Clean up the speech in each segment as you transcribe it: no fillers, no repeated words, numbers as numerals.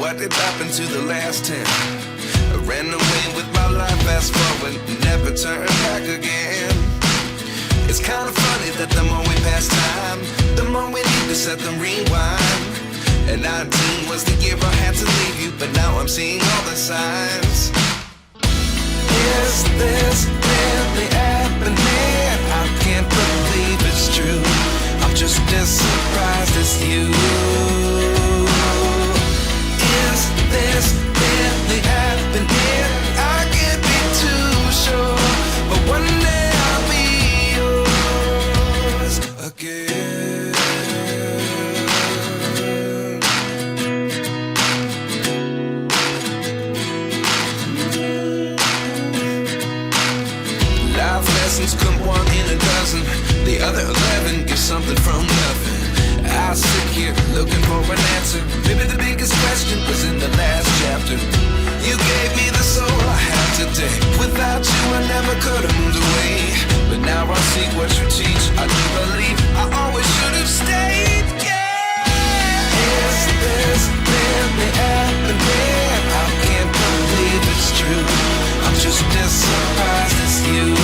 what did happen to the last 10? I ran away with my life, fast forward, never turn back again. It's kind of funny that the more we pass time, the more we need to set them rewind. And 19 was the year I had to leave you, but now I'm seeing all the signs. Is this really happening? I can't believe it's true. I'm just as surprised as you. Is this really happening? I can't be too sure, but one day I'll be yours again. Life lessons come one in a dozen. The other 11 get something from nothing. I sit here looking for an answer. Maybe the biggest question was in the last chapter. You gave me the soul I have today. Without you I never could have moved away. But now I see what you teach. I do believe I always should have stayed. Yeah. Is this really happening? I can't believe it's true. I'm just as surprised as you.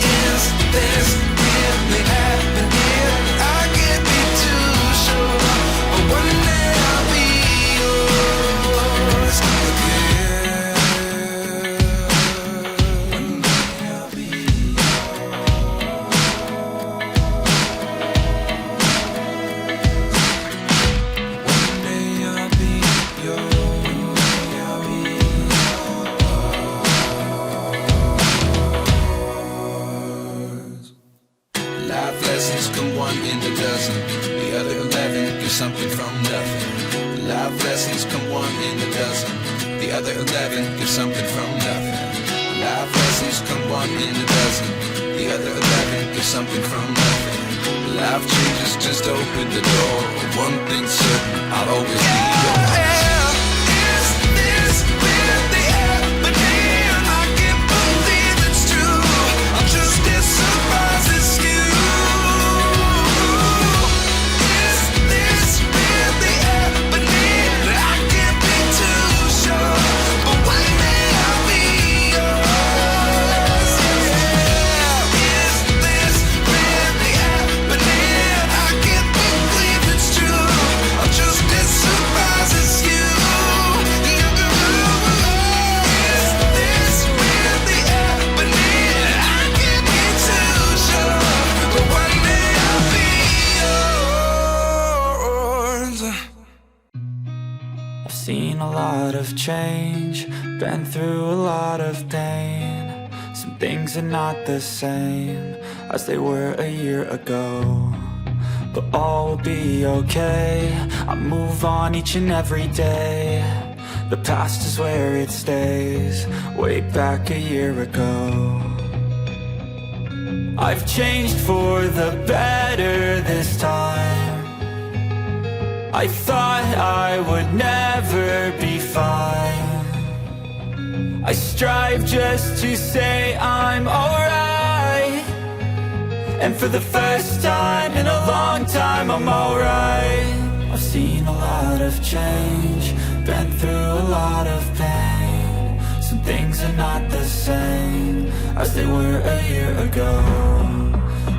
Is this really happening? I can't be too sure, but one day I'll be yours again. One day I'll be yours. One day I'll be yours. I'll be yours. Life lessons come one in a dozen. The other 11 get something from nothing. Life lessons come one in a dozen. The other 11 get something from nothing. Life lessons come one in a dozen. The other 11 get something from nothing. Life changes just open the door. One thing's certain, I'll always be yours. Is this really happening? I can't believe it's true. I'm just as surprised as you. Is this really happening? I can't be too sure, but one day I'll be yours. Yeah. Is this really happening? I can't believe it's true. I'm just as surprised as you. Is this really happening? I can't be too sure, but one day I'll be yours. I've seen a lot of change, been through a lot of pain. Some things are not the same as they were a year ago, but all will be okay. I move on each and every day. The past is where it stays, way back a year ago. I've changed for the better this time. I thought I would never be fine. I strive just to say I'm alright, and for the first time in a long time I'm alright. I've seen a lot of change, been through a lot of pain. Some things are not the same as they were a year ago,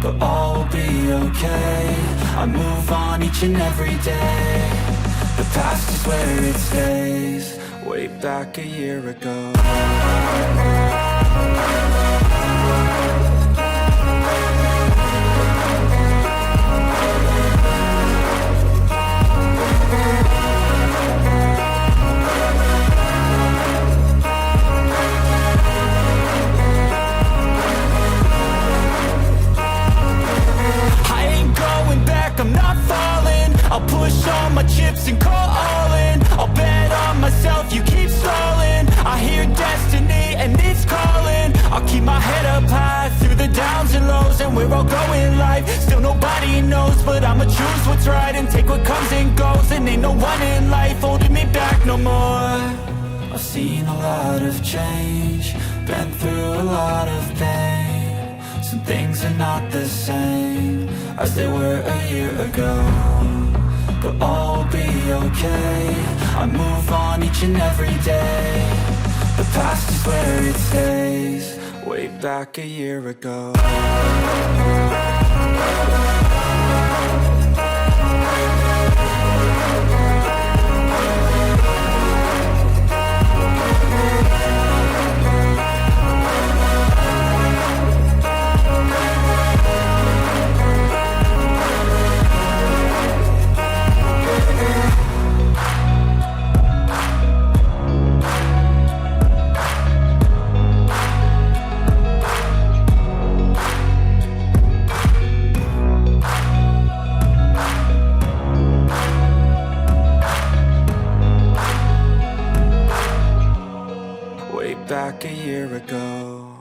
but all will be okay. I move on each and every day. The past is where it stays, way back a year ago. I ain't going back, I'm not falling. I'll push all my chips and call all in. I'll bet on myself, you keep stalling. I hear destiny and it's calling. I'll keep my head up high through the downs and lows, and we're all going life. Still nobody knows, but I'ma choose what's right and take what comes and goes. And ain't no one in life holding me back no more. I've seen a lot of change, been through a lot of pain. Some things are not the same as they were a year ago, but all will be okay. I move on each and every day. The past is where it stays. Way back a year ago. Back a year ago.